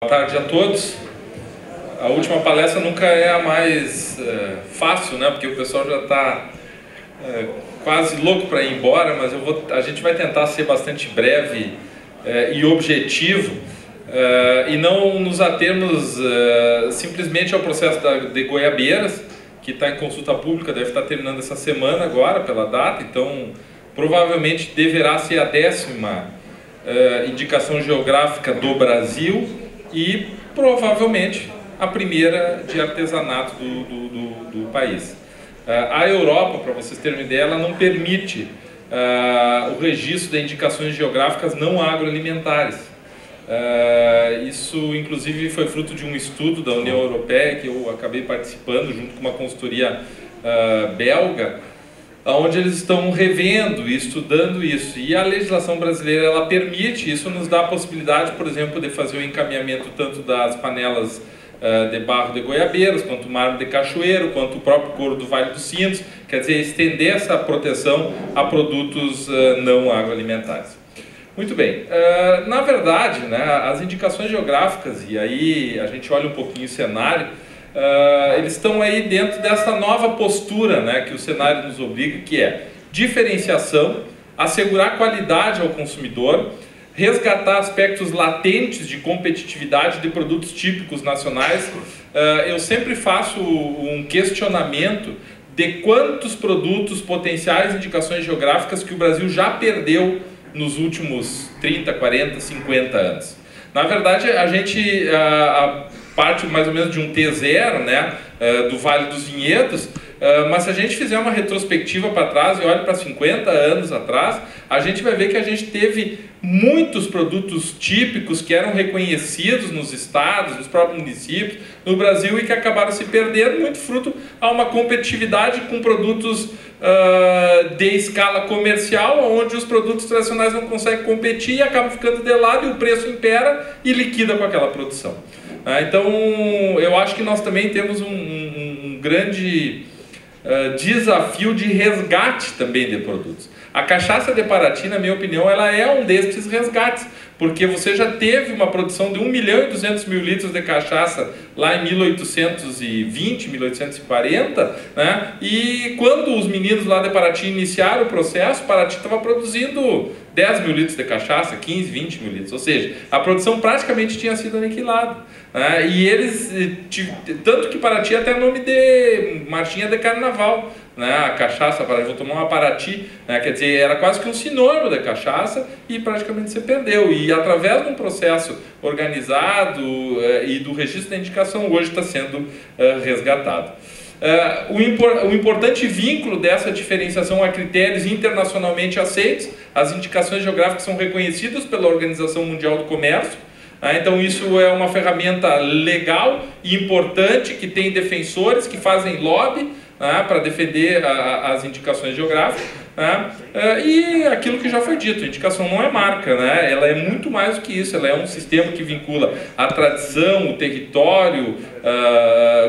Boa tarde a todos. A última palestra nunca é a mais fácil, né? Porque o pessoal já está quase louco para ir embora, mas a gente vai tentar ser bastante breve e objetivo e não nos atermos simplesmente ao processo de Goiabeiras, que está em consulta pública, deve estar terminando essa semana agora pela data, então provavelmente deverá ser a 10ª indicação geográfica do Brasil e provavelmente a primeira de artesanato do país. A Europa, para vocês terem uma ideia, ela não permite o registro de indicações geográficas não agroalimentares. Isso inclusive foi fruto de um estudo da União Europeia que eu acabei participando junto com uma consultoria belga, onde eles estão revendo e estudando isso, e a legislação brasileira ela permite, isso nos dá a possibilidade, por exemplo, de fazer o encaminhamento tanto das panelas de barro de Goiabeiras, quanto o mármore de Cachoeiro, quanto o próprio couro do Vale dos Sinos, quer dizer, estender essa proteção a produtos não agroalimentares. Muito bem, na verdade, né, as indicações geográficas, e aí a gente olha um pouquinho o cenário, eles estão aí dentro dessa nova postura, né, que o cenário nos obriga, que é diferenciação, assegurar qualidade ao consumidor, resgatar aspectos latentes de competitividade de produtos típicos nacionais. Eu sempre faço um questionamento de quantos produtos potenciais indicações geográficas que o Brasil já perdeu nos últimos 30, 40, 50 anos. Na verdade, a gente parte mais ou menos de um T0, né, do Vale dos Vinhedos, mas se a gente fizer uma retrospectiva para trás e olha para 50 anos atrás, a gente vai ver que a gente teve muitos produtos típicos que eram reconhecidos nos estados, nos próprios municípios, no Brasil, e que acabaram se perdendo, muito fruto a uma competitividade com produtos de escala comercial, onde os produtos tradicionais não conseguem competir e acabam ficando de lado e o preço impera e liquida com aquela produção. Então, eu acho que nós também temos um grande desafio de resgate também de produtos. A cachaça de Paraty, na minha opinião, ela é um destes resgates, porque você já teve uma produção de 1.200.000 litros de cachaça lá em 1820, 1840, né? E quando os meninos lá de Paraty iniciaram o processo, Paraty estava produzindo 10.000 litros de cachaça, 15, 20.000 litros, ou seja, a produção praticamente tinha sido aniquilada. E eles, tanto que Paraty é até nome de marchinha de carnaval, né? A cachaça, vou tomar uma Paraty, né? Quer dizer, era quase que um sinônimo de cachaça e praticamente se perdeu. E através de um processo organizado e do registro da indicação, hoje está sendo resgatado. O importante vínculo dessa diferenciação a critérios internacionalmente aceitos, as indicações geográficas são reconhecidas pela Organização Mundial do Comércio. Então isso é uma ferramenta legal e importante, que tem defensores que fazem lobby para defender as indicações geográficas, e aquilo que já foi dito, a indicação não é marca, né? Ela é muito mais do que isso, ela é um sistema que vincula a tradição, o território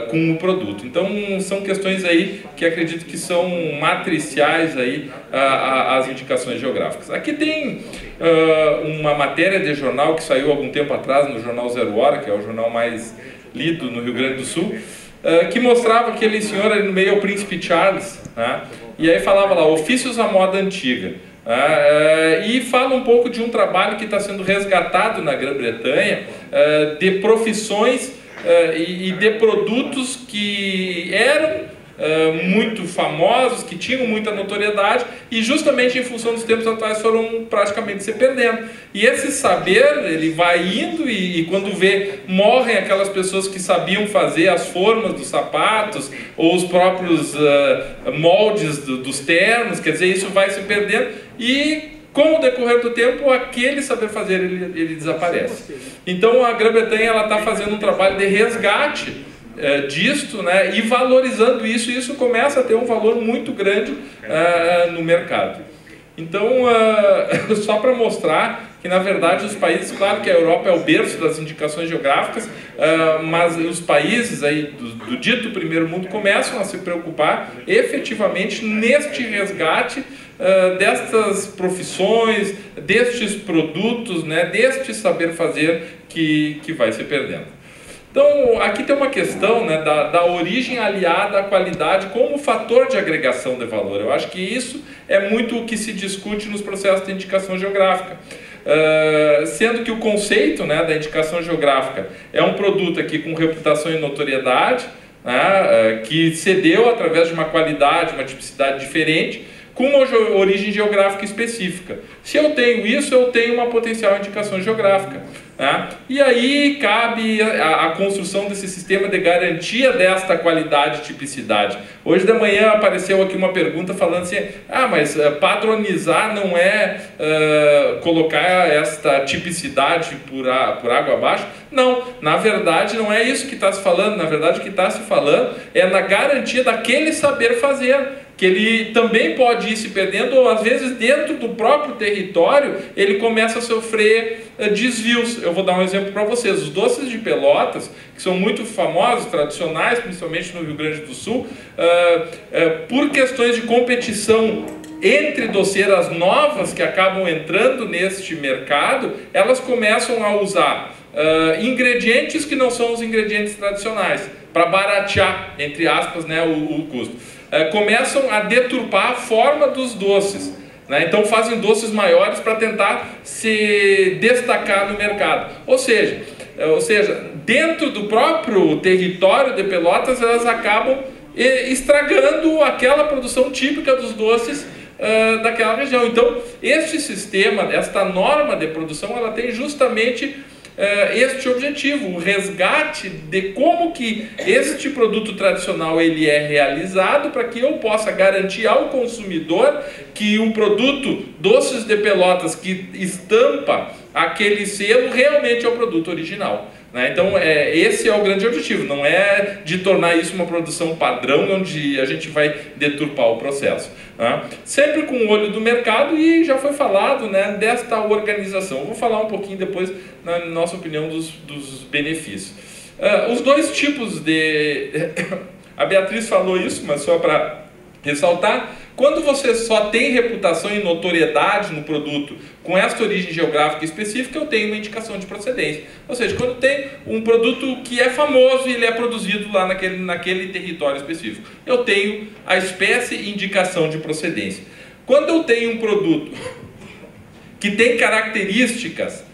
com o produto. Então são questões aí que acredito que são matriciais aí às indicações geográficas. Aqui tem uma matéria de jornal que saiu há algum tempo atrás no jornal Zero Hora, que é o jornal mais lido no Rio Grande do Sul, que mostrava aquele senhor ali no meio, o Príncipe Charles, né? E aí falava lá, ofícios à moda antiga, e fala um pouco de um trabalho que está sendo resgatado na Grã-Bretanha, de profissões e de produtos que eram muito famosos, que tinham muita notoriedade e justamente em função dos tempos atuais foram praticamente se perdendo. E esse saber, ele vai indo e quando vê, morrem aquelas pessoas que sabiam fazer as formas dos sapatos ou os próprios moldes dos ternos, quer dizer, isso vai se perdendo e com o decorrer do tempo, aquele saber fazer ele desaparece. Então a Grã-Bretanha está fazendo um trabalho de resgate disto, né, e valorizando isso, e isso começa a ter um valor muito grande no mercado. Então, só para mostrar que na verdade os países, claro que a Europa é o berço das indicações geográficas, mas os países aí do dito primeiro mundo começam a se preocupar efetivamente neste resgate destas profissões, destes produtos, né, deste saber fazer que vai se perdendo. Então, aqui tem uma questão, né, da origem aliada à qualidade como fator de agregação de valor. Eu acho que isso é muito o que se discute nos processos de indicação geográfica. Sendo que o conceito, né, da indicação geográfica é um produto aqui com reputação e notoriedade, né, que se deu através de uma qualidade, uma tipicidade diferente, com uma origem geográfica específica. Se eu tenho isso, eu tenho uma potencial indicação geográfica. Né? E aí cabe a construção desse sistema de garantia desta qualidade e tipicidade. Hoje de manhã apareceu aqui uma pergunta falando assim, mas padronizar não é colocar esta tipicidade por água abaixo? Não, na verdade não é isso que está se falando, na verdade o que está se falando é na garantia daquele saber fazer, que ele também pode ir se perdendo, ou às vezes dentro do próprio território ele começa a sofrer desvios. Eu vou dar um exemplo para vocês. Os doces de Pelotas, que são muito famosos, tradicionais, principalmente no Rio Grande do Sul, por questões de competição entre doceiras novas que acabam entrando neste mercado, elas começam a usar ingredientes que não são os ingredientes tradicionais, para baratear, entre aspas, né, o custo. Começam a deturpar a forma dos doces, né? Então fazem doces maiores para tentar se destacar no mercado. Ou seja, dentro do próprio território de Pelotas, elas acabam estragando aquela produção típica dos doces daquela região. Então, este sistema, esta norma de produção, ela tem justamente este objetivo, o resgate de como que este produto tradicional ele é realizado, para que eu possa garantir ao consumidor que o produto Doces de Pelotas que estampa aquele selo realmente é o produto original. Então esse é o grande objetivo, não é de tornar isso uma produção padrão onde a gente vai deturpar o processo. Sempre com o olho do mercado, e já foi falado, né, desta organização. Eu vou falar um pouquinho depois, na nossa opinião, dos benefícios. Os dois tipos de... A Beatriz falou isso, mas só para ressaltar, quando você só tem reputação e notoriedade no produto com esta origem geográfica específica, eu tenho uma indicação de procedência. Ou seja, quando tem um produto que é famoso e ele é produzido lá naquele território específico, eu tenho a espécie e indicação de procedência. Quando eu tenho um produto que tem características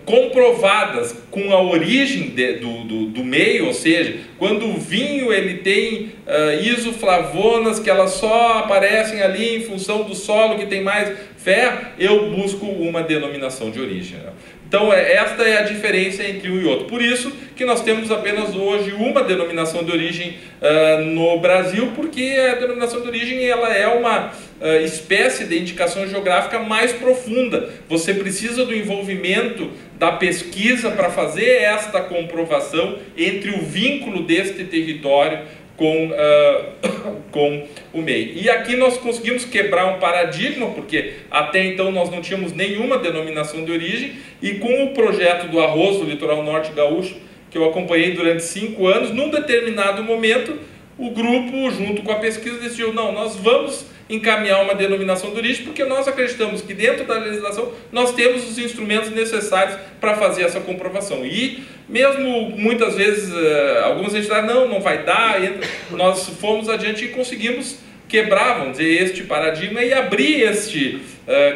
comprovadas com a origem do meio, ou seja, quando o vinho ele tem isoflavonas que elas só aparecem ali em função do solo que tem mais ferro, eu busco uma denominação de origem. Então esta é a diferença entre um e outro. Por isso que nós temos apenas hoje uma denominação de origem no Brasil, porque a denominação de origem ela é uma espécie de indicação geográfica mais profunda. Você precisa do envolvimento da pesquisa para fazer esta comprovação entre o vínculo deste território com o MEI. E aqui nós conseguimos quebrar um paradigma, porque até então nós não tínhamos nenhuma denominação de origem, e com o projeto do arroz do Litoral Norte Gaúcho, que eu acompanhei durante 5 anos, num determinado momento, o grupo, junto com a pesquisa, decidiu, não, nós vamos encaminhar uma denominação de origem, porque nós acreditamos que dentro da legislação nós temos os instrumentos necessários para fazer essa comprovação. E mesmo muitas vezes algumas entidades não vai dar, nós fomos adiante e conseguimos quebrar, vamos dizer, este paradigma e abrir este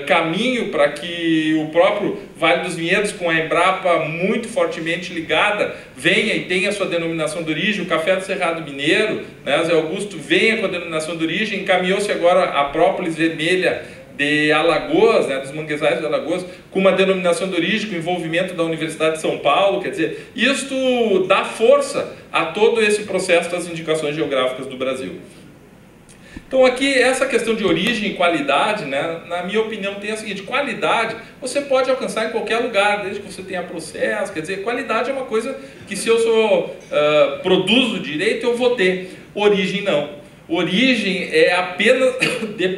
caminho para que o próprio Vale dos Vinhedos, com a Embrapa muito fortemente ligada, venha e tenha a sua denominação de origem. O Café do Cerrado Mineiro, né, Zé Augusto, venha com a denominação de origem. Encaminhou-se agora a Própolis Vermelha de Alagoas, né, dos manguezais de Alagoas, com uma denominação de origem, com envolvimento da Universidade de São Paulo. Quer dizer, isto dá força a todo esse processo das indicações geográficas do Brasil. Então aqui essa questão de origem e qualidade, né, na minha opinião tem a seguinte: qualidade você pode alcançar em qualquer lugar, desde que você tenha processo. Quer dizer, qualidade é uma coisa que se eu produzo direito eu vou ter, origem não. Origem é apenas de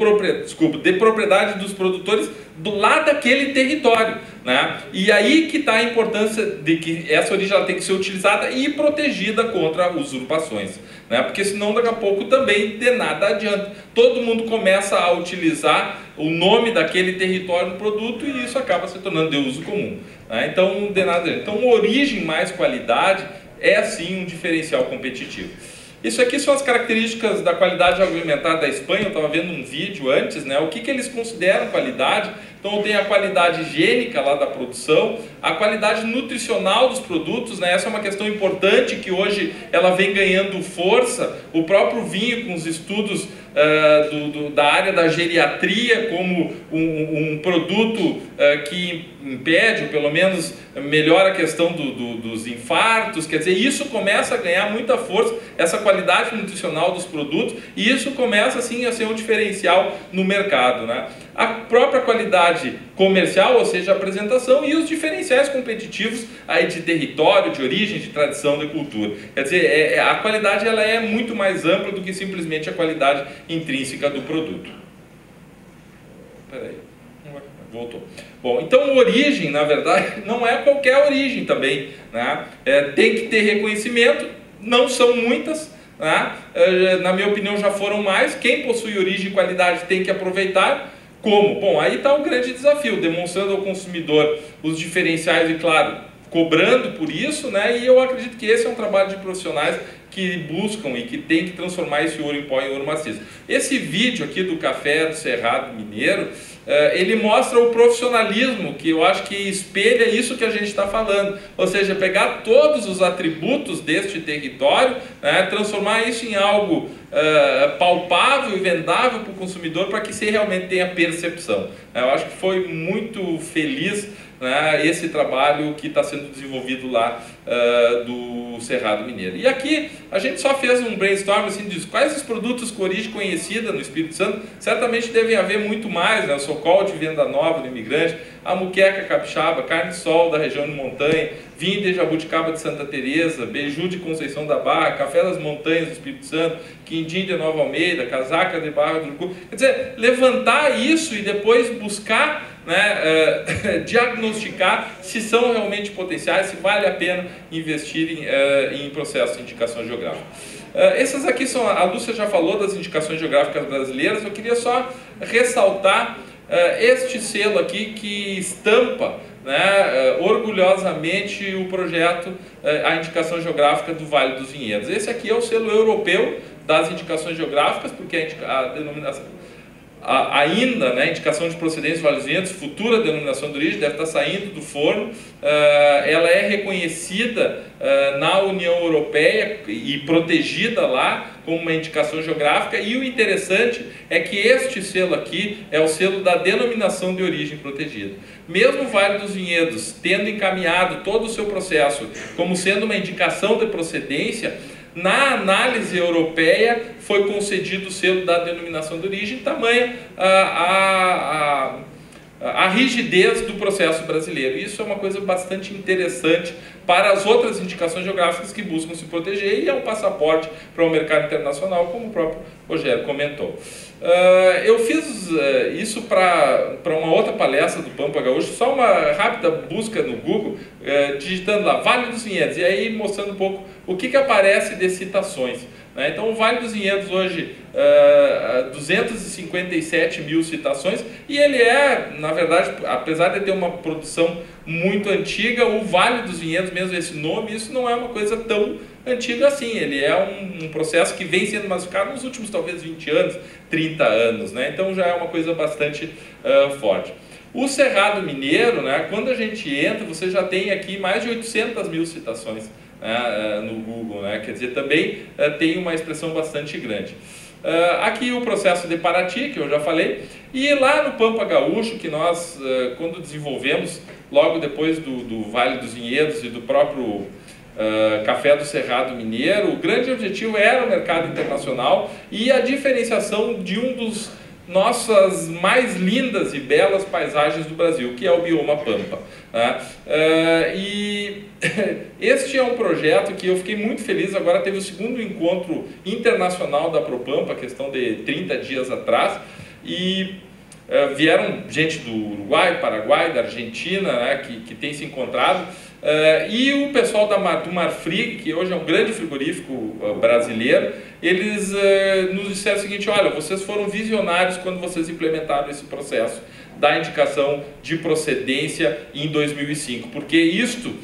propriedade dos produtores do lado daquele território. né? E aí que está a importância de que essa origem ela tem que ser utilizada e protegida contra usurpações, né? Porque senão daqui a pouco também de nada adianta. Todo mundo começa a utilizar o nome daquele território no produto e isso acaba se tornando de uso comum, né? Então, de nada adianta. Então, origem mais qualidade é sim um diferencial competitivo. Isso aqui são as características da qualidade agroalimentar da Espanha. Eu estava vendo um vídeo antes, né? O que eles consideram qualidade. Então tem a qualidade higiênica lá da produção, a qualidade nutricional dos produtos, né? Essa é uma questão importante que hoje ela vem ganhando força. O próprio vinho, com os estudos da área da geriatria como um produto que impede, ou pelo menos melhora a questão dos infartos, quer dizer, isso começa a ganhar muita força, essa qualidade nutricional dos produtos, e isso começa assim a ser um diferencial no mercado, né? A própria qualidade comercial, ou seja, a apresentação, e os diferenciais competitivos aí de território, de origem, de tradição, de cultura. Quer dizer, a qualidade ela é muito mais ampla do que simplesmente a qualidade intrínseca do produto. Peraí, voltou. Bom, então origem, na verdade, não é qualquer origem também, né? Tem que ter reconhecimento, não são muitas, né? Na minha opinião já foram mais. Quem possui origem e qualidade tem que aproveitar. Como? Bom, aí está o grande desafio, demonstrando ao consumidor os diferenciais e, claro, cobrando por isso, né? E eu acredito que esse é um trabalho de profissionais que buscam e que tem que transformar esse ouro em pó em ouro maciço. Esse vídeo aqui do café do Cerrado Mineiro, ele mostra o profissionalismo, que eu acho que espelha isso que a gente está falando, ou seja, pegar todos os atributos deste território, né, transformar isso em algo palpável e vendável para o consumidor, para que se realmente tenha percepção. Eu acho que foi muito feliz, né, esse trabalho que está sendo desenvolvido lá do Cerrado Mineiro. E aqui a gente só fez um brainstorm assim, de quais os produtos com origem conhecida no Espírito Santo. Certamente devem haver muito mais, né? O Socol de Venda Nova do Imigrante, a muqueca capixaba, carne de sol da região de montanha, vinho de Jabuticaba de Santa Teresa, beiju de Conceição da Barra, café das montanhas do Espírito Santo, quindim de Nova Almeida, casaca de Barra do Urucu. Quer dizer, levantar isso e depois buscar, né, diagnosticar se são realmente potenciais, se vale a pena investir em processo de indicação geográfica. Essas aqui são, a Lúcia já falou das indicações geográficas brasileiras. Eu queria só ressaltar este selo aqui que estampa, né, orgulhosamente o projeto, a indicação geográfica do Vale dos Vinhedos. Esse aqui é o selo europeu das indicações geográficas, porque a denominação ainda, né, indicação de procedência do Vale dos Vinhedos, futura denominação de origem, deve estar saindo do forno. Ela é reconhecida na União Europeia e protegida lá como uma indicação geográfica, e o interessante é que este selo aqui é o selo da denominação de origem protegida. Mesmo o Vale dos Vinhedos tendo encaminhado todo o seu processo como sendo uma indicação de procedência, na análise europeia foi concedido o selo da denominação de origem, tamanha a rigidez do processo brasileiro. Isso é uma coisa bastante interessante para as outras indicações geográficas que buscam se proteger, e é um passaporte para o mercado internacional, como o próprio Rogério comentou. Eu fiz isso para uma outra palestra do Pampa Gaúcho, só uma rápida busca no Google, digitando lá Vale dos Vinhedos, e aí mostrando um pouco o que aparece de citações. Então o Vale dos Vinhedos hoje, 257 mil citações, e ele é, na verdade, apesar de ter uma produção muito antiga, o Vale dos Vinhedos, mesmo esse nome, isso não é uma coisa tão antiga assim. Ele é um processo que vem sendo massificado nos últimos talvez 20 anos, 30 anos, né? Então já é uma coisa bastante forte. O Cerrado Mineiro, né, quando a gente entra, você já tem aqui mais de 800 mil citações, né, no Google, né? Quer dizer, também tem uma expressão bastante grande. Aqui o processo de Paraty, que eu já falei, e lá no Pampa Gaúcho, que nós, quando desenvolvemos, logo depois do Vale dos Vinhedos e do próprio café do Cerrado Mineiro, o grande objetivo era o mercado internacional e a diferenciação de um dos nossas mais lindas e belas paisagens do Brasil, que é o bioma Pampa. E este é um projeto que eu fiquei muito feliz. Agora teve o segundo encontro internacional da Propampa, questão de 30 dias atrás, e vieram gente do Uruguai, Paraguai, da Argentina, né, que tem se encontrado, e o pessoal do Marfrig, que hoje é um grande frigorífico brasileiro, eles nos disseram o seguinte: olha, vocês foram visionários quando vocês implementaram esse processo da indicação de procedência em 2005, porque isto,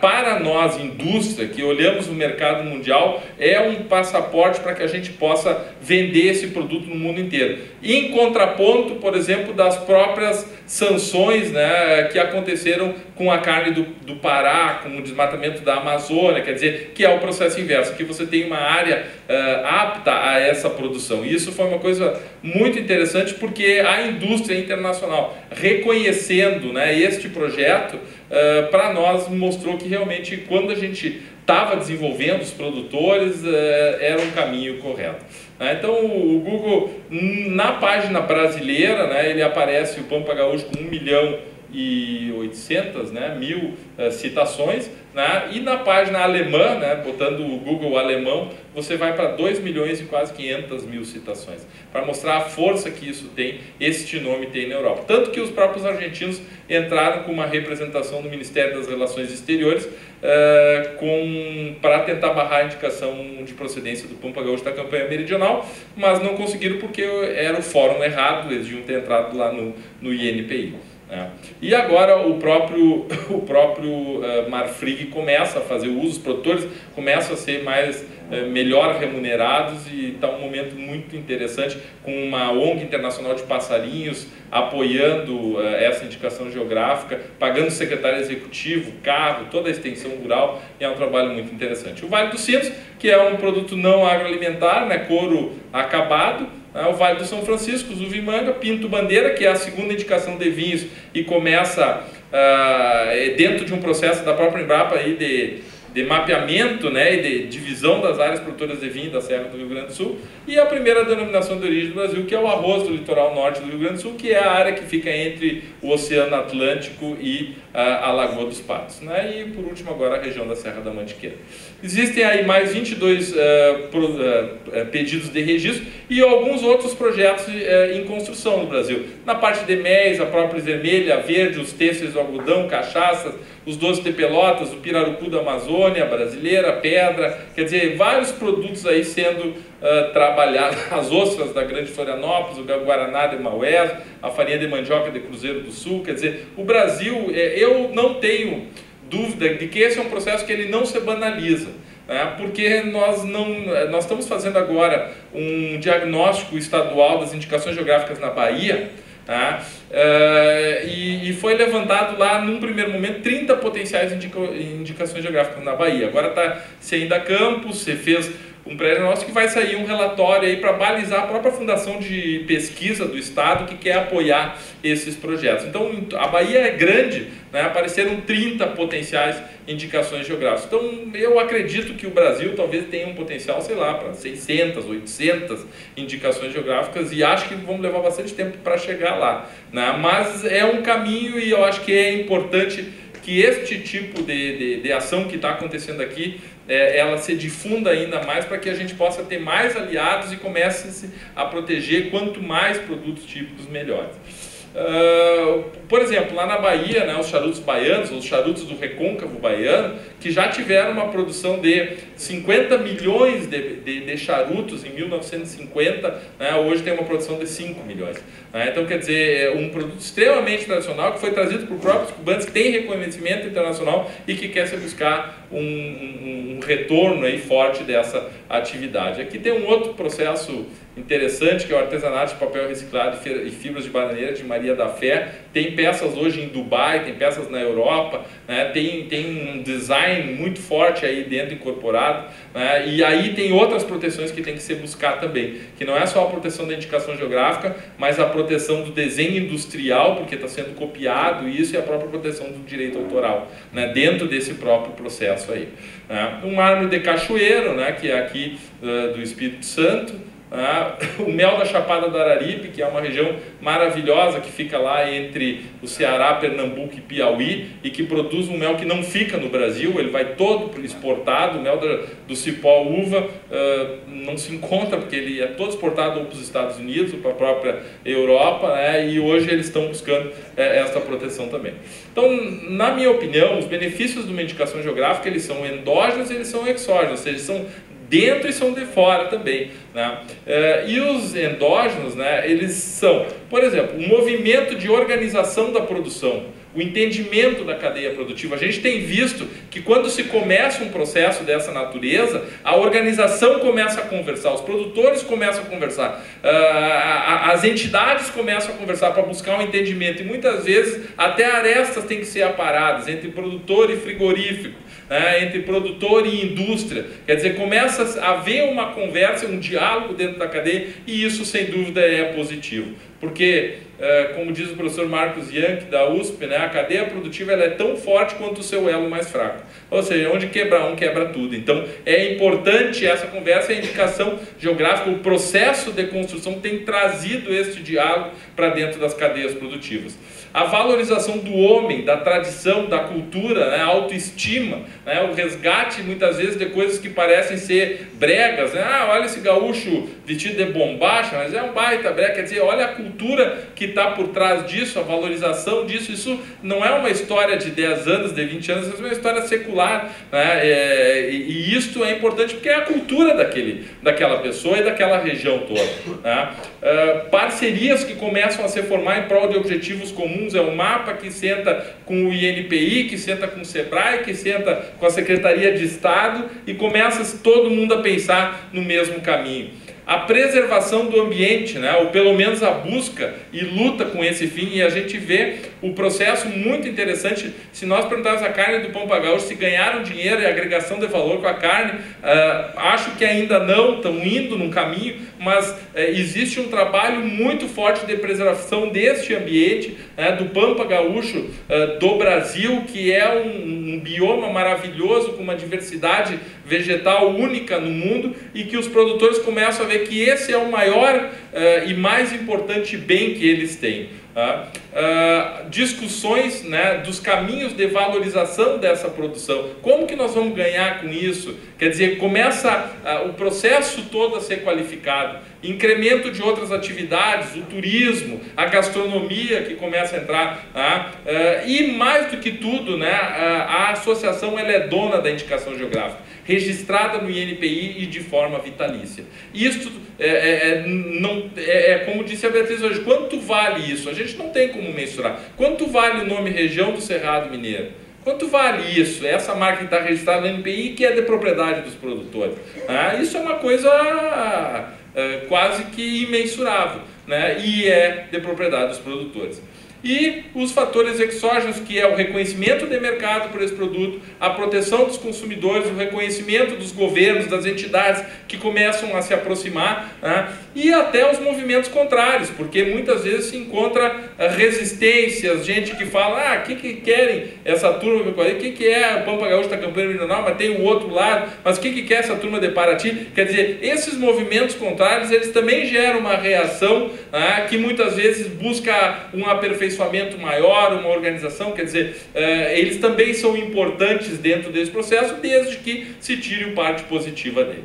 para nós, indústria, que olhamos o mercado mundial, é um passaporte para que a gente possa vender esse produto no mundo inteiro. Em contraponto, por exemplo, das próprias sanções, né, que aconteceram com a carne do Pará, com o desmatamento da Amazônia, quer dizer, que é o processo inverso, que você tem uma área apta a essa produção. E isso foi uma coisa muito interessante, porque a indústria internacional, reconhecendo, né, este projeto, para nós mostrou que realmente, quando a gente estava desenvolvendo os produtores, era um caminho correto. Então o Google, na página brasileira, né, ele aparece o Pampa Gaúcho com 1.800.000, né, citações, né, e na página alemã, né, botando o Google alemão, você vai para 2 milhões e quase 500.000 citações, para mostrar a força que isso tem, este nome tem na Europa. Tanto que os próprios argentinos entraram com uma representação no Ministério das Relações Exteriores para tentar barrar a indicação de procedência do Pampa Gaúcho da campanha meridional, mas não conseguiram porque era o fórum errado, eles deviam ter entrado lá no INPI. E agora o próprio Marfrig começa a fazer uso, os produtores começam a ser melhor remunerados, e está um momento muito interessante, com uma ONG internacional de passarinhos apoiando essa indicação geográfica, pagando secretário executivo, carro, toda a extensão rural, e é um trabalho muito interessante. O Vale dos Sinos, que é um produto não agroalimentar, né, couro acabado, o Vale do São Francisco, uva e manga, Pinto Bandeira, que é a segunda indicação de vinhos e começa dentro de um processo da própria Embrapa aí de mapeamento, né, e de divisão das áreas produtoras de vinho da Serra do Rio Grande do Sul, e a primeira denominação de origem do Brasil, que é o arroz do litoral norte do Rio Grande do Sul, que é a área que fica entre o Oceano Atlântico e a Lagoa dos Patos, né, e por último agora a região da Serra da Mantiqueira. Existem aí mais 22 pedidos de registro e alguns outros projetos em construção no Brasil. Na parte de MEs, a própria vermelha, a verde, os têxteis do algodão, cachaças, os doces de Pelotas, o pirarucu da Amazônia, a brasileira, a pedra, quer dizer, vários produtos aí sendo trabalhados, as ostras da Grande Florianópolis, o Guaraná de Maués, a farinha de mandioca de Cruzeiro do Sul, quer dizer, o Brasil, eu não tenho dúvida de que esse é um processo que ele não se banaliza, né? Porque nós estamos fazendo agora um diagnóstico estadual das indicações geográficas na Bahia, tá? E foi levantado lá, num primeiro momento, 30 potenciais indicações geográficas na Bahia. Agora está saindo a campus, você fez um pré-diagnóstico que vai sair um relatório aí para balizar a própria Fundação de Pesquisa do Estado que quer apoiar esses projetos. Então, a Bahia é grande, né? Apareceram 30 potenciais indicações geográficas. Então, eu acredito que o Brasil talvez tenha um potencial, sei lá, para 600, 800 indicações geográficas, e acho que vamos levar bastante tempo para chegar lá, né? Mas é um caminho, e eu acho que é importante que este tipo de ação que está acontecendo aqui, ela se difunda ainda mais, para que a gente possa ter mais aliados e comece a proteger quanto mais produtos típicos, melhores. Por exemplo, lá na Bahia, né, os charutos baianos, os charutos do recôncavo baiano, que já tiveram uma produção de 50 milhões de charutos em 1950, né, hoje tem uma produção de 5 milhões. Né? Então, quer dizer, é um produto extremamente tradicional, que foi trazido por próprios cubanos, que tem reconhecimento internacional e que quer se buscar um retorno aí forte dessa atividade. Aqui tem um outro processo interessante, que é o artesanato de papel reciclado e fibras de bananeira de Maria da Fé. Tem peças hoje em Dubai, tem peças na Europa, né? Tem um design muito forte aí dentro incorporado, né? E aí tem outras proteções que tem que se buscar também, que não é só a proteção da indicação geográfica, mas a proteção do desenho industrial, porque está sendo copiado isso, e a própria proteção do direito autoral, né? Dentro desse próprio processo aí. Um mármore de Cachoeiro, né? Que é aqui do Espírito Santo, O mel da Chapada do Araripe, que é uma região maravilhosa que fica lá entre o Ceará, Pernambuco e Piauí, e que produz um mel que não fica no Brasil, ele vai todo exportado. O mel do cipó uva não se encontra, porque ele é todo exportado para os Estados Unidos, para a própria Europa, e hoje eles estão buscando essa proteção também. Então, na minha opinião, os benefícios de uma indicação geográfica, eles são endógenos e eles são exógenos, ou seja, são dentro e são de fora também, né? E os endógenos, né, eles são, por exemplo, o movimento de organização da produção, o entendimento da cadeia produtiva. A gente tem visto que quando se começa um processo dessa natureza, a organização começa a conversar, os produtores começam a conversar, as entidades começam a conversar para buscar um entendimento, e muitas vezes até arestas têm que ser aparadas entre produtor e frigorífico, entre produtor e indústria. Quer dizer, começa a haver uma conversa, um diálogo dentro da cadeia, e isso sem dúvida é positivo, porque como diz o professor Marcos Yankee da USP, a cadeia produtiva ela é tão forte quanto o seu elo mais fraco, ou seja, onde quebra um, quebra tudo. Então é importante essa conversa, a indicação geográfica, o processo de construção tem trazido este diálogo para dentro das cadeias produtivas. A valorização do homem, da tradição, da cultura, a autoestima, o resgate muitas vezes de coisas que parecem ser bregas, olha esse gaúcho vestido de bombacha, mas é um baita brega. Quer dizer, olha a cultura que está por trás disso, a valorização disso. Isso não é uma história de 10 anos, de 20 anos, isso é uma história secular, e isto é importante porque é a cultura daquela pessoa e daquela região toda. Parcerias que começam a se formar em prol de objetivos comuns, é o mapa que senta com o INPI, que senta com o SEBRAE, que senta com a Secretaria de Estado, e começa todo mundo a pensar no mesmo caminho. A preservação do ambiente, ou pelo menos a busca e luta com esse fim, e a gente vê o processo muito interessante. Se nós perguntarmos a carne do Pampa Gaúcho se ganharam dinheiro e agregação de valor com a carne, acho que ainda não, estão indo num caminho, mas existe um trabalho muito forte de preservação deste ambiente, do Pampa Gaúcho do Brasil, que é um bioma maravilhoso, com uma diversidade vegetal única no mundo, e que os produtores começam a ver que esse é o maior e mais importante bem que eles têm. Discussões dos caminhos de valorização dessa produção. Como que nós vamos ganhar com isso? Quer dizer, começa o processo todo a ser qualificado. Incremento de outras atividades, o turismo, a gastronomia que começa a entrar. E mais do que tudo, a associação ela é dona da indicação geográfica, registrada no INPI e de forma vitalícia. Isto como disse a Beatriz hoje, quanto vale isso? A gente não tem como mensurar. Quanto vale o nome região do Cerrado Mineiro? Quanto vale isso? Essa marca que está registrada no INPI, que é de propriedade dos produtores. Isso é uma coisa quase que imensurável, e é de propriedade dos produtores. E os fatores exógenos, que é o reconhecimento de mercado por esse produto, a proteção dos consumidores, o reconhecimento dos governos, das entidades que começam a se aproximar, e até os movimentos contrários, porque muitas vezes se encontra resistências, gente que fala, o que querem essa turma, o que é o Pampa Gaúcho da Campanha Meridional, mas tem o outro lado, mas o que quer essa turma de Paraty? Quer dizer, esses movimentos contrários, eles também geram uma reação que muitas vezes busca um aperfeiçoamento maior, uma organização. Quer dizer, eles também são importantes dentro desse processo, desde que se tire parte positiva dele.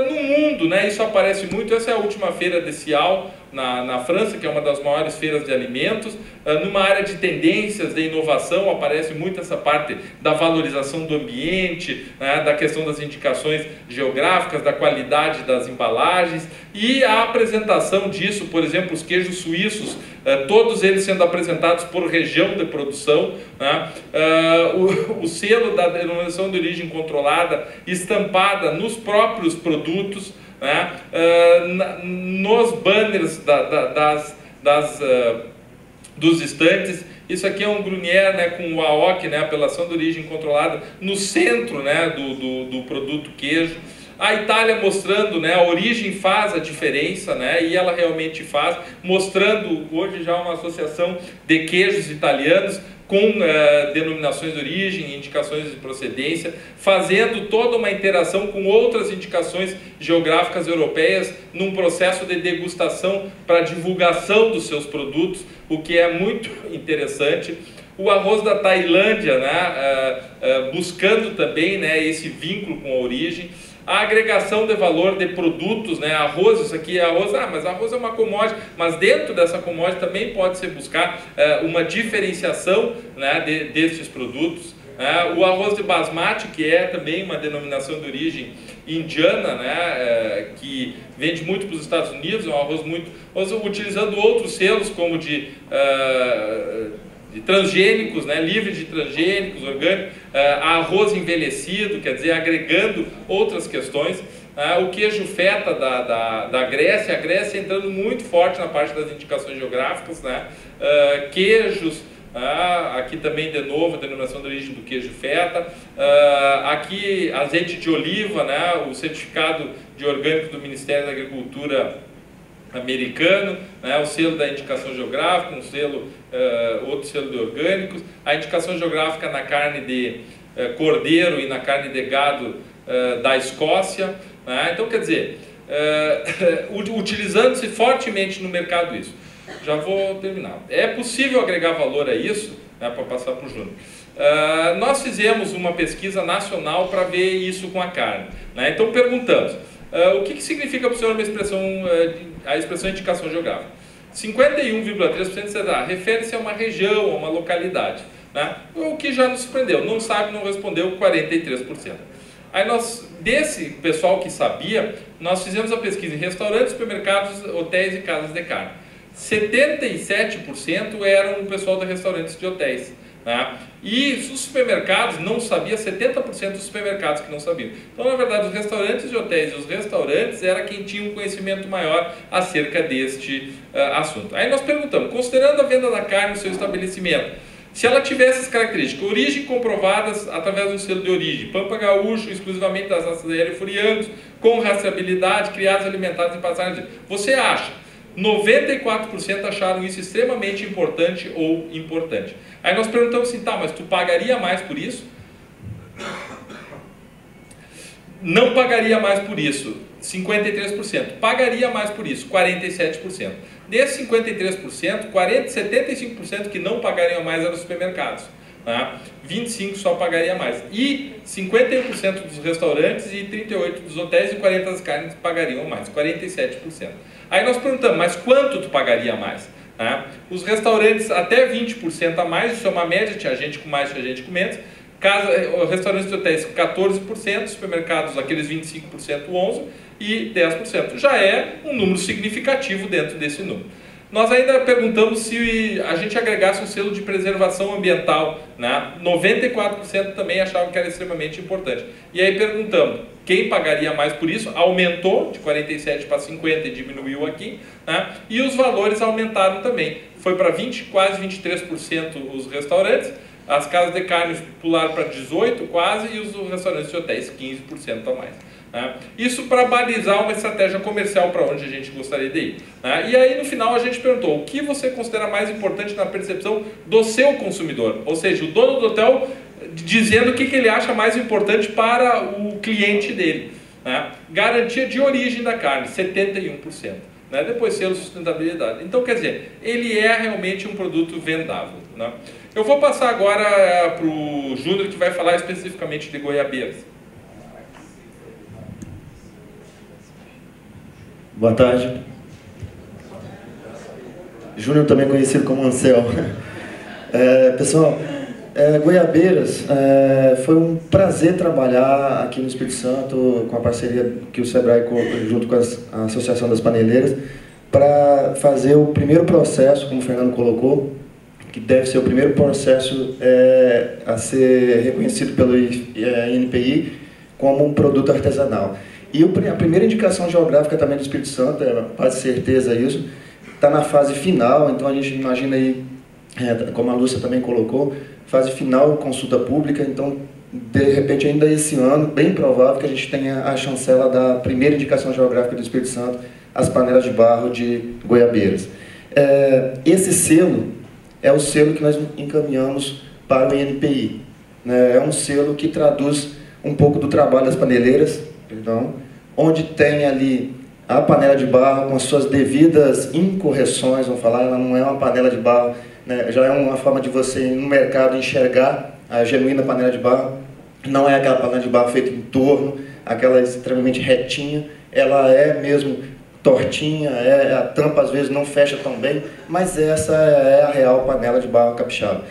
No mundo, isso aparece muito. Essa é a última feira de Cial, na França, que é uma das maiores feiras de alimentos. Numa área de tendências, de inovação, aparece muito essa parte da valorização do ambiente, da questão das indicações geográficas, da qualidade das embalagens, e a apresentação disso, por exemplo, os queijos suíços, todos eles sendo apresentados por região de produção, o selo da denominação de origem controlada estampada nos próprios produtos, nos banners dos estantes. Isso aqui é um Gruyère, com o AOC, apelação de origem controlada, no centro do produto queijo. A Itália mostrando, a origem faz a diferença, e ela realmente faz, mostrando hoje já uma associação de queijos italianos, com denominações de origem, indicações de procedência, fazendo toda uma interação com outras indicações geográficas europeias num processo de degustação para divulgação dos seus produtos, o que é muito interessante. O arroz da Tailândia, né, buscando também, né, esse vínculo com a origem. A agregação de valor de produtos, né, arroz, isso aqui é arroz, mas arroz é uma commodity, mas dentro dessa commodity também pode-se buscar uma diferenciação, né, destes produtos. O arroz de basmati, que é também uma denominação de origem indiana, né, que vende muito para os Estados Unidos, é um arroz muito, utilizando outros selos como de transgênicos, né, livre de transgênicos, orgânicos, arroz envelhecido, quer dizer, agregando outras questões. O queijo feta da Grécia, a Grécia entrando muito forte na parte das indicações geográficas, né, queijos, aqui também de novo a denominação de origem do queijo feta, aqui azeite de oliva, né, o certificado de orgânico do Ministério da Agricultura americano, né, o selo da indicação geográfica, um selo, outro selo de orgânicos, a indicação geográfica na carne de cordeiro e na carne de gado da Escócia, né? Então, quer dizer, utilizando-se fortemente no mercado isso. Já vou terminar. É possível agregar valor a isso, né, para passar para o Júnior. Nós fizemos uma pesquisa nacional para ver isso com a carne, né? Então perguntamos, o que significa para o senhor a expressão indicação geográfica? 51,3% refere-se a uma região, a uma localidade, né? O que já nos surpreendeu, não sabe, não respondeu 43%. Aí desse pessoal que sabia, nós fizemos a pesquisa em restaurantes, supermercados, hotéis e casas de carne. 77% eram o pessoal de restaurantes de hotéis, né? E os supermercados não sabia, 70% dos supermercados que não sabiam. Então, na verdade, os restaurantes de hotéis e os restaurantes era quem tinha um conhecimento maior acerca deste assunto. Aí nós perguntamos, considerando a venda da carne no seu estabelecimento, se ela tivesse as características, origem comprovadas através do selo de origem, Pampa Gaúcho, exclusivamente das raças L furianos, com rastreabilidade, criados, alimentados e passagens, você acha? 94% acharam isso extremamente importante ou importante. Aí nós perguntamos assim, tá, mas tu pagaria mais por isso? Não pagaria mais por isso, 53%. Pagaria mais por isso, 47%. Desses 53%, 75% que não pagariam mais eram os supermercados, né? 25% só pagaria mais. E 51% dos restaurantes e 38% dos hotéis e 40% das carnes pagariam mais, 47%. Aí nós perguntamos, mas quanto tu pagaria mais? Os restaurantes até 20% a mais, isso é uma média, tinha gente com mais, tinha gente com menos. Restaurantes de hotéis 14%, supermercados aqueles 25%, 11% e 10%. Já é um número significativo dentro desse número. Nós ainda perguntamos se a gente agregasse um selo de preservação ambiental, né? 94% também achavam que era extremamente importante. E aí perguntamos, quem pagaria mais por isso? Aumentou de 47% para 50% e diminuiu aqui, né? E os valores aumentaram também. Foi para quase 23% os restaurantes, as casas de carne pularam para 18% quase e os restaurantes de hotéis 15% a mais. Isso para balizar uma estratégia comercial para onde a gente gostaria de ir. E aí no final a gente perguntou, o que você considera mais importante na percepção do seu consumidor? Ou seja, o dono do hotel dizendo o que ele acha mais importante para o cliente dele. Garantia de origem da carne, 71%. Depois selo sustentabilidade. Então quer dizer, ele é realmente um produto vendável. Eu vou passar agora para o Júnior, que vai falar especificamente de goiabeiras. Boa tarde. Júnior, também conhecido como Ansel. Pessoal, goiabeiras, foi um prazer trabalhar aqui no Espírito Santo com a parceria que o Sebrae, junto com a Associação das Paneleiras, para fazer o primeiro processo, como o Fernando colocou, que deve ser o primeiro processo a ser reconhecido pelo INPI como um produto artesanal. E a primeira indicação geográfica também do Espírito Santo, quase certeza isso, está na fase final, então a gente imagina aí, como a Lúcia também colocou, fase final, consulta pública, então de repente ainda esse ano, bem provável que a gente tenha a chancela da primeira indicação geográfica do Espírito Santo, as panelas de barro de goiabeiras. Esse selo, é o selo que nós encaminhamos para o INPI. É um selo que traduz um pouco do trabalho das paneleiras, onde tem ali a panela de barro com as suas devidas incorreções, vamos falar, ela não é uma panela de barro, né? Já é uma forma de você, no mercado, enxergar a genuína panela de barro. Não é aquela panela de barro feita em torno, aquela extremamente retinha, ela é mesmo tortinha, a tampa às vezes não fecha tão bem, mas essa é a real panela de barro capixaba.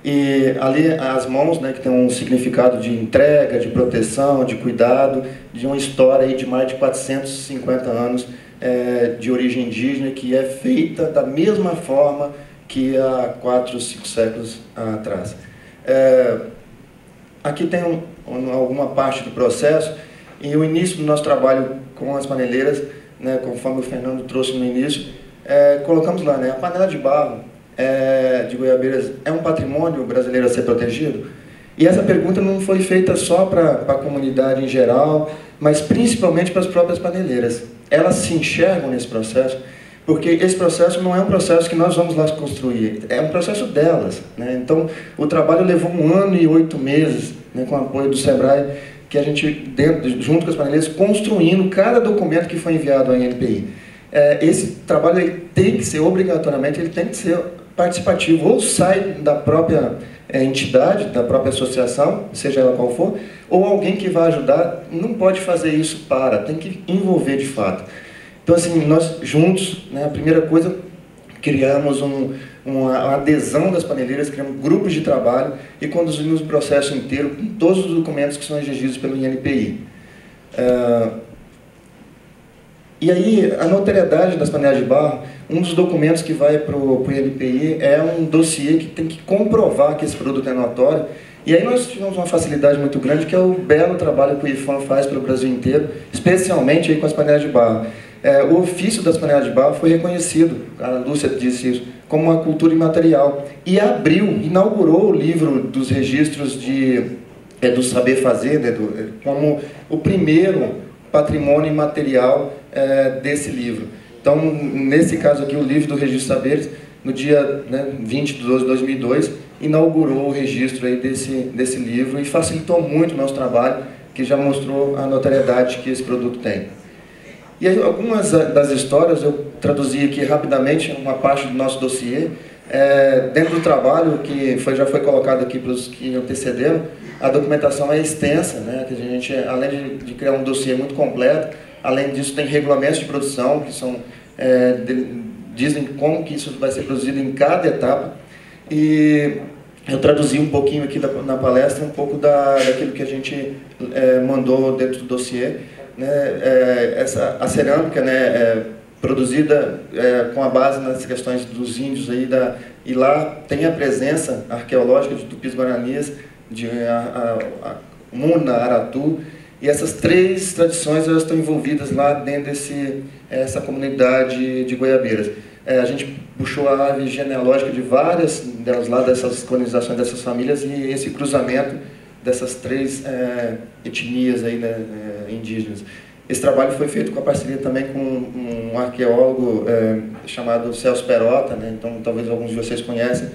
E ali as mãos, né, que tem um significado de entrega, de proteção, de cuidado, de uma história aí de mais de 450 anos de origem indígena, que é feita da mesma forma que há 4 ou 5 séculos atrás. Aqui tem alguma parte do processo, e o início do nosso trabalho com as paneleiras, né, conforme o Fernando trouxe no início, colocamos lá, né, a panela de barro de Goiabeiras é um patrimônio brasileiro a ser protegido? E essa pergunta não foi feita só para a comunidade em geral, mas principalmente para as próprias paneleiras. Elas se enxergam nesse processo, porque esse processo não é um processo que nós vamos lá construir, é um processo delas, né? Então, o trabalho levou 1 ano e 8 meses, né, com o apoio do SEBRAE, que a gente, junto com as paneleiras, construindo cada documento que foi enviado à INPI. Esse trabalho ele tem que ser, obrigatoriamente, ele tem que ser participativo, ou sai da própria entidade, da própria associação, seja ela qual for, ou alguém que vai ajudar, não pode fazer isso tem que envolver de fato. Então, assim, nós juntos, né, a primeira coisa, criamos uma adesão das paneleiras, criamos grupos de trabalho e conduzimos o processo inteiro com todos os documentos que são exigidos pelo INPI. E aí, a notoriedade das panelas de barro, um dos documentos que vai para o INPI é um dossiê que tem que comprovar que esse produto é notório. E aí nós tivemos uma facilidade muito grande, que é o belo trabalho que o IFAM faz pelo Brasil inteiro, especialmente aí com as panelas de barro. O ofício das panelas de barro foi reconhecido, a Lúcia disse isso, como uma cultura imaterial. E inaugurou o livro dos registros do saber fazer, né, como o primeiro patrimônio imaterial desse livro. Então, nesse caso aqui, o livro do Registro de Saberes, no dia 20 de 12 de 2002, inaugurou o registro aí desse livro e facilitou muito o nosso trabalho, que já mostrou a notoriedade que esse produto tem. E aí, algumas das histórias eu traduzi aqui rapidamente, uma parte do nosso dossiê. Dentro do trabalho que já foi colocado aqui para os que antecederam, a documentação é extensa, né? Que a gente, além de criar um dossiê muito completo, além disso tem regulamentos de produção que dizem como que isso vai ser produzido em cada etapa. E eu traduzi um pouquinho aqui na palestra, um pouco daquilo que a gente mandou dentro do dossiê. Né? A cerâmica, né, produzida com a base nas questões dos índios aí, e lá tem a presença arqueológica de Tupis-Guaranias, de Muna, Aratu, e essas 3 tradições elas estão envolvidas lá dentro dessa comunidade de Goiabeiras. A gente puxou a árvore genealógica de várias delas lá, dessas colonizações dessas famílias, e esse cruzamento dessas 3 etnias aí, né, indígenas. Esse trabalho foi feito com a parceria também com um arqueólogo chamado Celso Perota, né, então talvez alguns de vocês conhecem.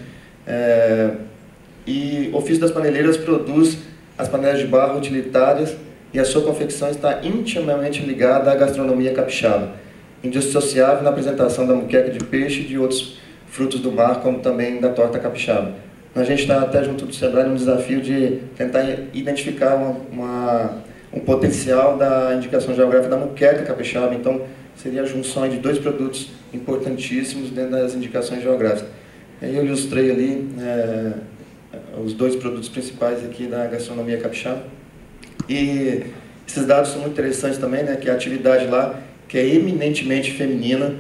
E o ofício das paneleiras produz as panelas de barro utilitárias, e a sua confecção está intimamente ligada à gastronomia capixaba, indissociável na apresentação da moqueca de peixe e de outros frutos do mar, como também da torta capixaba. A gente está até junto do SEBRAE num desafio de tentar identificar um potencial da indicação geográfica da moqueca capixaba, então seria a junção de 2 produtos importantíssimos dentro das indicações geográficas. Eu ilustrei ali os 2 produtos principais aqui da gastronomia capixaba. E esses dados são muito interessantes também, né, que a atividade lá, que é eminentemente feminina,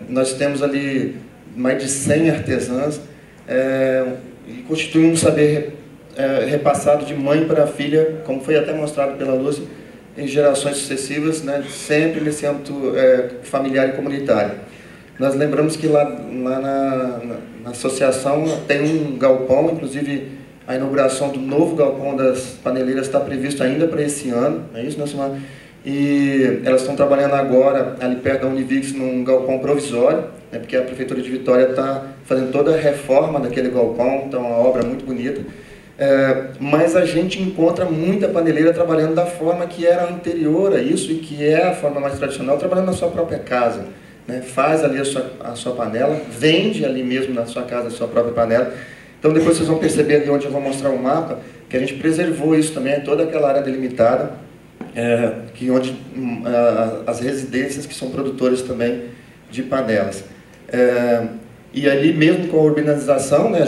nós temos ali mais de 100 artesãs, e constitui um saber repassado de mãe para filha, como foi até mostrado pela Lúcia, em gerações sucessivas, né, sempre nesse âmbito familiar e comunitário. Nós lembramos que lá na associação tem um galpão, inclusive a inauguração do novo galpão das paneleiras está previsto ainda para esse ano, é isso, E elas estão trabalhando agora, ali perto da Univix, num galpão provisório, né, porque a Prefeitura de Vitória está fazendo toda a reforma daquele galpão, então é uma obra muito bonita. Mas a gente encontra muita paneleira trabalhando da forma que era anterior a isso e que é a forma mais tradicional, trabalhando na sua própria casa, né? Faz ali a sua panela, vende ali mesmo na sua casa a sua própria panela. Então depois vocês vão perceber ali onde eu vou mostrar o mapa, que a gente preservou isso também, toda aquela área delimitada, onde as residências que são produtores também de panelas. E ali mesmo com a urbanização, né,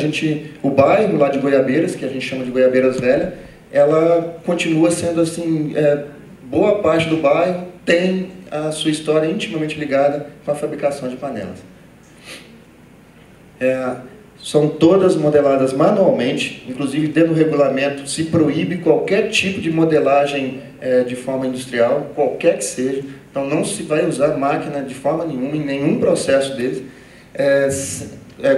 o bairro lá de Goiabeiras, que a gente chama de Goiabeiras Velha, ela continua sendo assim, boa parte do bairro tem a sua história intimamente ligada com a fabricação de panelas. São todas modeladas manualmente, inclusive dentro do regulamento se proíbe qualquer tipo de modelagem de forma industrial, qualquer que seja, então não se vai usar máquina de forma nenhuma, em nenhum processo deles.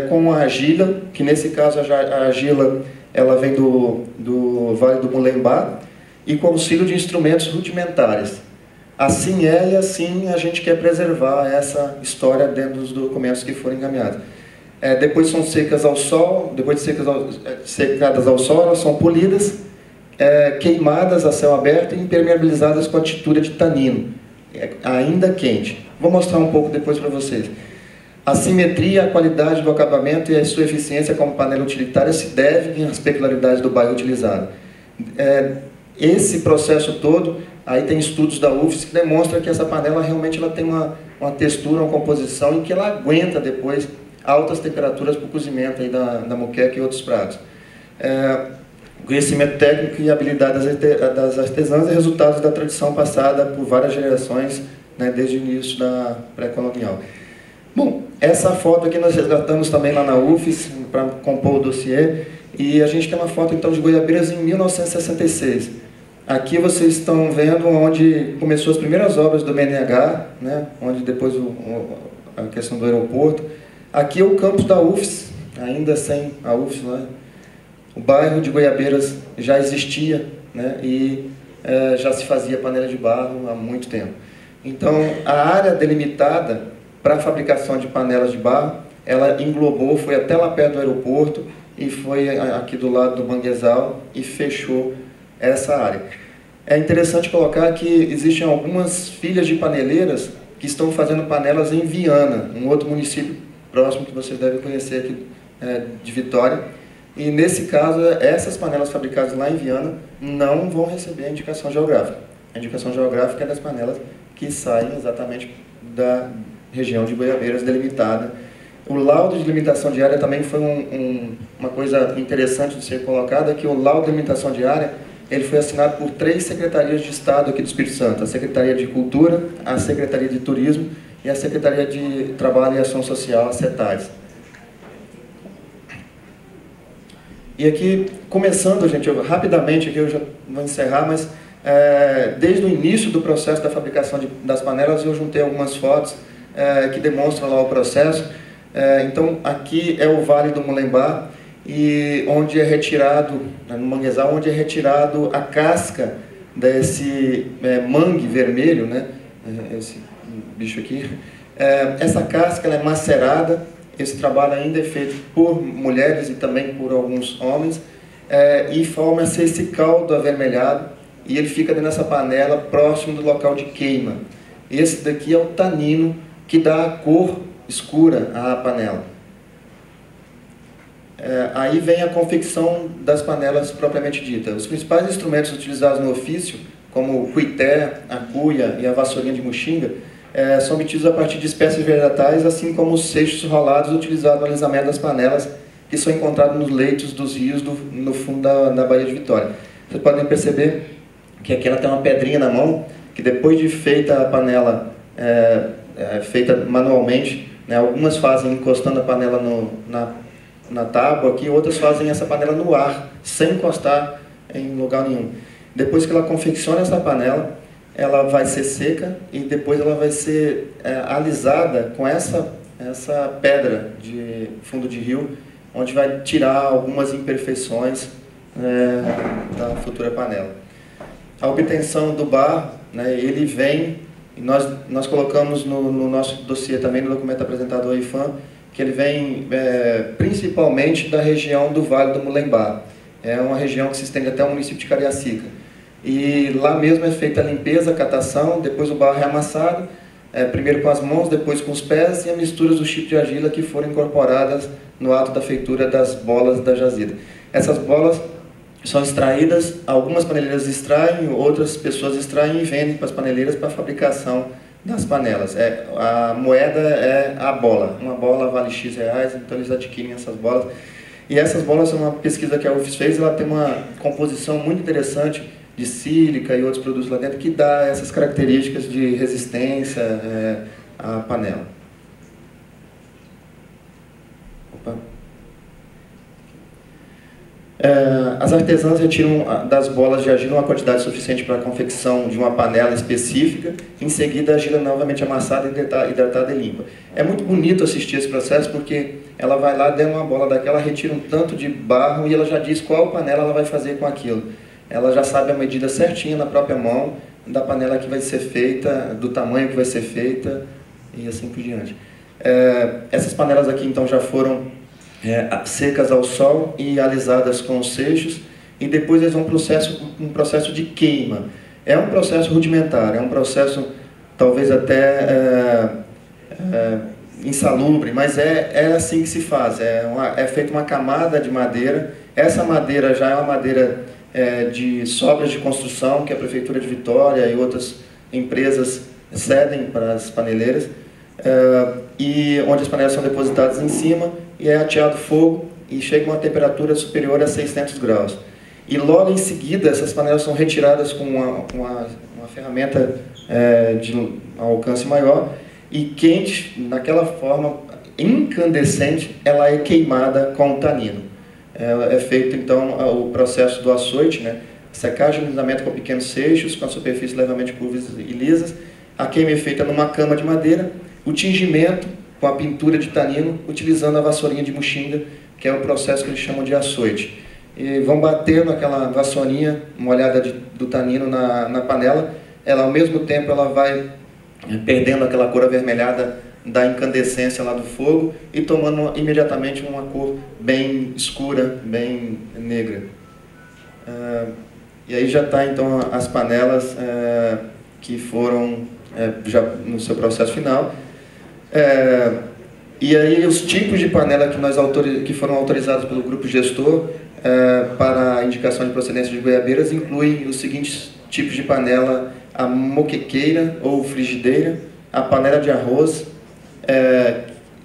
Com a argila, que nesse caso a argila ela vem do Vale do Mulembá, e com auxílio de instrumentos rudimentares. Assim e assim a gente quer preservar essa história dentro dos documentos que foram encaminhados. Depois são secas ao sol, depois de secadas ao sol, elas são polidas, queimadas a céu aberto e impermeabilizadas com a tintura de tanino, ainda quente. Vou mostrar um pouco depois para vocês. A simetria, a qualidade do acabamento e a sua eficiência como panela utilitária se devem às peculiaridades do bairro utilizado. Esse processo todo, aí tem estudos da UFSC que demonstram que essa panela realmente ela tem uma textura, uma composição e que ela aguenta depois altas temperaturas para o cozimento aí da moqueca e outros pratos. Conhecimento técnico e habilidade das artesãs e resultados da tradição passada por várias gerações, né, desde o início da pré-colonial. Bom, essa foto aqui nós resgatamos também lá na UFSC para compor o dossiê, e a gente tem uma foto então de Goiabeiras em 1966. Aqui vocês estão vendo onde começou as primeiras obras do MNH, né, onde depois a questão do aeroporto. Aqui é o campus da UFSC, ainda sem a UFSC, né? O bairro de Goiabeiras já existia, né, e já se fazia panela de barro há muito tempo. Então, a área delimitada para a fabricação de panelas de barro, ela englobou, foi até lá perto do aeroporto e foi aqui do lado do manguezal e fechou essa área. É interessante colocar que existem algumas filhas de paneleiras que estão fazendo panelas em Viana, um outro município próximo que vocês devem conhecer aqui de Vitória. E nesse caso, essas panelas fabricadas lá em Viana não vão receber a indicação geográfica. A indicação geográfica é das panelas que saem exatamente da região de Goiabeiras delimitada. O laudo de limitação de área também foi uma coisa interessante de ser colocada, que o laudo de limitação de área ele foi assinado por 3 secretarias de Estado aqui do Espírito Santo: a Secretaria de Cultura, a Secretaria de Turismo e a Secretaria de Trabalho e Ação Social, a SETARES. E aqui, começando, gente, rapidamente, aqui eu já vou encerrar, mas desde o início do processo da fabricação das panelas, eu juntei algumas fotos que demonstram lá o processo. Então, aqui é o Vale do Mulembá, e onde é retirado, no manguezal, onde é retirado a casca desse mangue vermelho, né? Esse bicho aqui. Essa casca ela é macerada. Esse trabalho ainda é feito por mulheres e também por alguns homens, e forma-se esse caldo avermelhado, e ele fica dentro dessa panela próximo do local de queima. Esse daqui é o tanino que dá a cor escura à panela. Aí vem a confecção das panelas propriamente dita. Os principais instrumentos utilizados no ofício, como o cuité, a cuia e a vassourinha de muxinga, são obtidos a partir de espécies vegetais, assim como os seixos rolados utilizados no alisamento das panelas, que são encontrados nos leitos dos rios no fundo da Baía de Vitória. Vocês podem perceber que aqui ela tem uma pedrinha na mão, que depois de feita a panela, feita manualmente, né, algumas fazem encostando a panela na tábua aqui, outras fazem essa panela no ar, sem encostar em lugar nenhum. Depois que ela confecciona essa panela, ela vai ser seca e depois ela vai ser alisada com essa pedra de fundo de rio, onde vai tirar algumas imperfeições da futura panela. A obtenção do barro, né, ele vem E nós colocamos no nosso dossiê também, no documento apresentado ao IFAM, que ele vem principalmente da região do Vale do Mulembá. É uma região que se estende até o município de Cariacica. E lá mesmo é feita a limpeza, a catação, depois o barro é amassado, primeiro com as mãos, depois com os pés, e a mistura do chip de argila que foram incorporadas no ato da feitura das bolas da jazida. Essas bolas são extraídas, algumas paneleiras extraem, outras pessoas extraem e vendem para as paneleiras para a fabricação das panelas. A moeda é a bola, uma bola vale X reais, então eles adquirem essas bolas. E essas bolas são uma pesquisa que a UFES fez, ela tem uma composição muito interessante de sílica e outros produtos lá dentro que dá essas características de resistência à panela. Opa. As artesãs retiram das bolas de argila uma quantidade suficiente para a confecção de uma panela específica. Em seguida, a argila é novamente amassada, hidratada e limpa. É muito bonito assistir esse processo porque ela vai lá, der uma bola daquela, retira um tanto de barro e ela já diz qual panela ela vai fazer com aquilo. Ela já sabe a medida certinha na própria mão da panela que vai ser feita, do tamanho que vai ser feita e assim por diante. Essas panelas aqui então já foram secas ao sol e alisadas com os seixos, e depois eles vão um processo de queima. É um processo rudimentar, é um processo talvez até insalubre, mas é assim que se faz. É feita uma camada de madeira. Essa madeira já é uma madeira de sobras de construção que a Prefeitura de Vitória e outras empresas cedem para as paneleiras, e onde as panelas são depositadas em cima e é ateado fogo e chega a uma temperatura superior a 600 graus. E logo em seguida essas panelas são retiradas com uma ferramenta de alcance maior e quente, naquela forma incandescente, ela é queimada com o tanino. É feito então o processo do açoite, né? Secagem e alisamento com pequenos seixos, com a superfície levemente curvas e lisas. A queima é feita numa cama de madeira, o tingimento com a pintura de tanino, utilizando a vassourinha de muxinga, que é o processo que eles chamam de açoite. E vão batendo aquela vassourinha molhada do tanino na panela, ela ao mesmo tempo ela vai perdendo aquela cor avermelhada da incandescência lá do fogo e tomando imediatamente uma cor bem escura, bem negra. E aí já está então as panelas que foram já no seu processo final. E aí os tipos de panela que foram autorizados pelo grupo gestor para a indicação de procedência de goiabeiras incluem os seguintes tipos de panela: a moquequeira ou frigideira, a panela de arroz,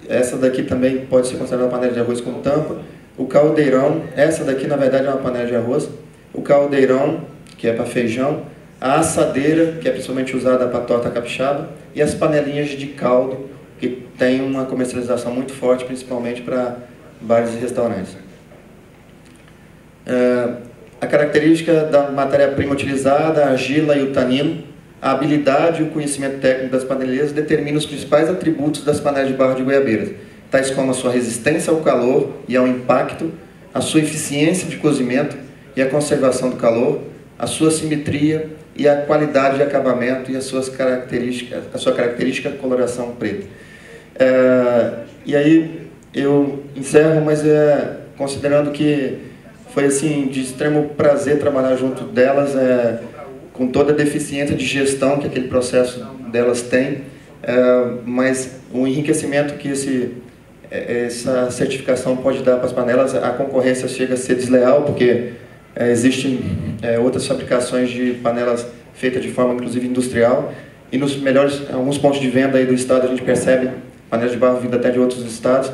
essa daqui também pode ser considerada uma panela de arroz com tampa, o caldeirão, essa daqui na verdade é uma panela de arroz, o caldeirão, que é para feijão, a assadeira, que é principalmente usada para torta capixaba, e as panelinhas de caldo, que tem uma comercialização muito forte, principalmente para bares e restaurantes. A característica da matéria-prima utilizada, a argila e o tanino, a habilidade e o conhecimento técnico das paneleiras determinam os principais atributos das panelas de barro de goiabeiras, tais como a sua resistência ao calor e ao impacto, a sua eficiência de cozimento e a conservação do calor, a sua simetria e a qualidade de acabamento e a sua característica coloração preta. E aí eu encerro, mas considerando que foi assim de extremo prazer trabalhar junto delas, com toda a deficiência de gestão que aquele processo delas tem, mas o enriquecimento que essa certificação pode dar para as panelas. A concorrência chega a ser desleal, porque existem outras fabricações de panelas feitas de forma inclusive industrial, e nos alguns pontos de venda aí do estado a gente percebe panelas de barro vindo até de outros estados,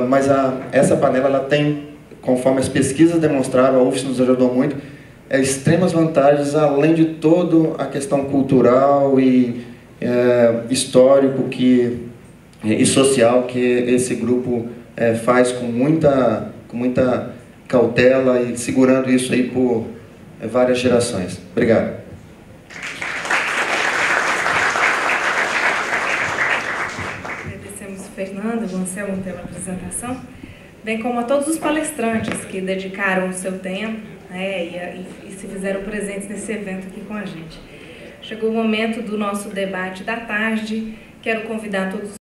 mas essa panela ela tem, conforme as pesquisas demonstraram, a UFES nos ajudou muito, extremas vantagens, além de toda a questão cultural e histórico e social que esse grupo faz com muita cautela e segurando isso aí por várias gerações. Obrigado. Agradecemos o Fernando e o Anselmo pela apresentação, bem como a todos os palestrantes que dedicaram o seu tempo e se fizeram presentes nesse evento aqui com a gente. chegou o momento do nosso debate da tarde. Quero convidar todos